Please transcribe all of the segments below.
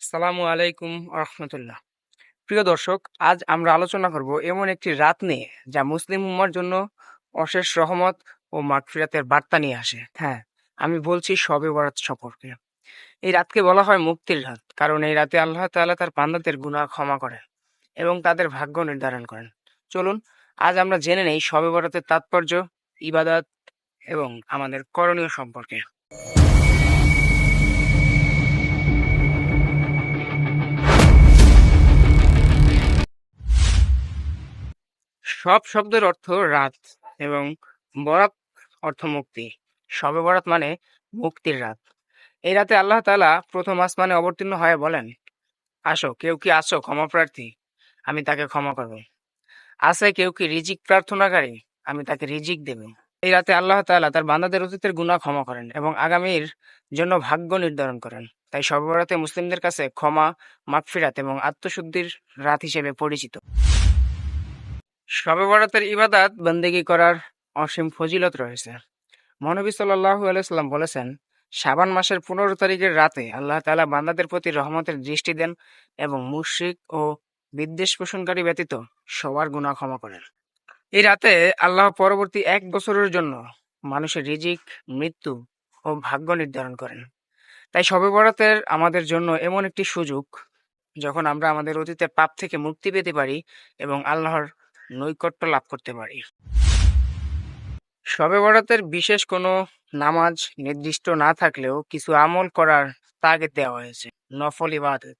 আসসালামু আলাইকুম রহমতুল্লাহ। প্রিয় দর্শক, আজ আমরা আলোচনা করব এমন একটি রাত নিয়ে যা মুসলিম উম্মার জন্য অশেষ রহমত ও মাগফিরাতের বার্তা নিয়ে আসে। হ্যাঁ, আমি বলছি শবে বরাত সম্পর্কে। এই রাতকে বলা হয় মুক্তির রাত, কারণ এই রাতে আল্লাহ তাআলা তার বান্দাদের গুনাহ ক্ষমা করেন এবং তাদের ভাগ্য নির্ধারণ করেন। চলুন আজ আমরা জেনে নেই শবে বরাতের তাৎপর্য, ইবাদত এবং আমাদের করণীয় সম্পর্কে। সব শব্দের অর্থ রাত এবং বরাত অর্থ মুক্তি। শবে বরাত মানে মুক্তির রাত। এই রাতে আল্লাহ তাআলা প্রথম আসমানে অবতীর্ণ হয়ে বলেন, আসো, কেউ কি আছো ক্ষমা প্রার্থী, আমি তাকে ক্ষমা করব। আছে কেউ কি রিজিক প্রার্থনাকারী, আমি তাকে রিজিক দেব। এই রাতে আল্লাহ তাআলা তার বান্দাদের অতীতের গুনাহ ক্ষমা করেন এবং আগামীর জন্য ভাগ্য নির্ধারণ করেন। তাই শবে বরাতে মুসলিমদের কাছে ক্ষমা, মাগফিরাত এবং আত্মশুদ্ধির রাত হিসেবে পরিচিত। শবে বরাতের ইবাদাত বন্দেগী করার অসীম ফজিলত রয়েছে। মহানবী সাল্লাল্লাহু আলাইহি সাল্লাম বলেছেন, শাবান মাসের 15 তারিখের রাতে আল্লাহ তাআলা বান্দাদের প্রতি রহমতের দৃষ্টি দেন এবং মুশরিক ও বিদ্বেষ পোষণকারী ব্যতীত সবার গুনাহ ক্ষমা করেন। এই রাতে আল্লাহ পরবর্তী 1 বছরের জন্য মানুষের রিজিক, মৃত্যু ও ভাগ্য নির্ধারণ করেন। তাই শবে বরাতের আমাদের জন্য এমন একটি সুযোগ যখন আমরা আমাদের অতীতের পাপ থেকে মুক্তি পেতে পারি এবং আল্লাহর নৈকট্য লাভ করতে পারি। শবে বরাতের বিশেষ কোনো নামাজ নির্দিষ্ট না থাকলেও কিছু আমল করার তাগিদ দেওয়া হয়েছে। নফল ইবাদত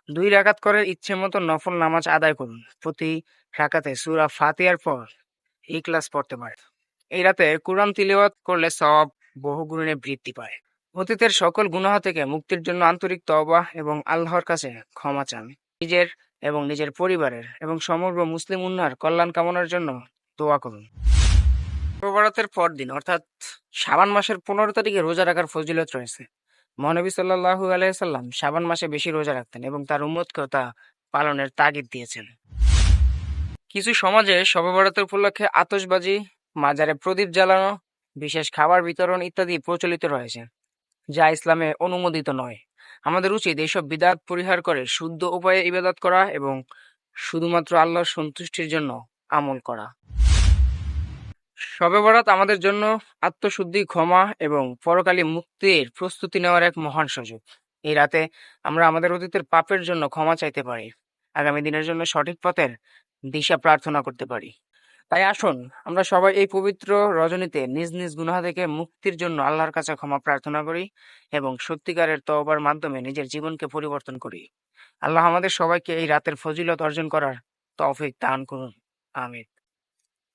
2 রাকাত করে ইচ্ছে মতো নফল নামাজ আদায় করুন। প্রতি রাকাতে সূরা ফাতিহার পর ইখলাস পড়তে পারে। এই রাতে কুরআন তিলাওয়াত করলে সওয়াব বহুগুণে বৃদ্ধি পায়। অতীতের সকল গুনাহ থেকে মুক্তির জন্য আন্তরিক তওবা এবং আল্লাহর কাছে ক্ষমা চান। নিজের এবং নিজের পরিবারের এবং সমগ্র মুসলিম উম্মাহর কল্যাণ কামনার জন্য দোয়া করুন। শবে বরাতের পরদিন অর্থাৎ শাবান মাসের 15 তারিখে রোজা রাখার ফজিলত রয়েছে। মহানবী সাল্লাল্লাহু আলাইহি সাল্লাম শাবান মাসে বেশি রোজা রাখতেন এবং তার উম্মতকেও তা পালনের তাগিদ দিয়েছেন। কিছু সমাজে শবে বরাতের উপলক্ষে আতশবাজি, মাজারে প্রদীপ জ্বালানো, বিশেষ খাবার বিতরণ ইত্যাদি প্রচলিত রয়েছে, যা ইসলামে অনুমোদিত নয়। আমাদের উচিত এইসব বিদআত পরিহার করে শুদ্ধ উপায়ে ইবাদত করা এবং শুধুমাত্র আল্লাহর সন্তুষ্টির জন্য আমল করা। শবে বরাত আমাদের জন্য আত্মশুদ্ধি, ক্ষমা এবং পরকালী মুক্তির প্রস্তুতি নেওয়ার এক মহান সুযোগ। এই রাতে আমরা আমাদের অতীতের পাপের জন্য ক্ষমা চাইতে পারি, আগামী দিনের জন্য সঠিক পথের দিশা প্রার্থনা করতে পারি। তাই আসুন আমরা সবাই এই পবিত্র রজনীতে নিজ নিজ গুনাহ থেকে মুক্তির জন্য আল্লাহর কাছে ক্ষমা প্রার্থনা করি এবং সত্যিকারের তওবার মাধ্যমে নিজের জীবনকে পরিবর্তন করি। আল্লাহ আমাদের সবাইকে এই রাতের ফজিলত অর্জন করার তৌফিক দান করুন। আমিন।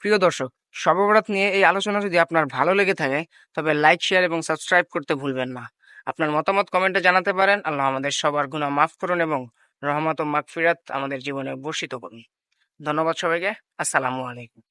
প্রিয় দর্শক, শবে বরাত নিয়ে এই আলোচনা যদি আপনার ভালো লেগে থাকে তবে লাইক, শেয়ার এবং সাবস্ক্রাইব করতে ভুলবেন না। আপনার মতামত কমেন্টে জানাতে পারেন। আল্লাহ আমাদের সবার গুনাহ মাফ করুন এবং রহমত ও মাগফিরাত আমাদের জীবনে বর্ষিত করুন। ধন্যবাদ সবাইকে। আসসালামু আলাইকুম।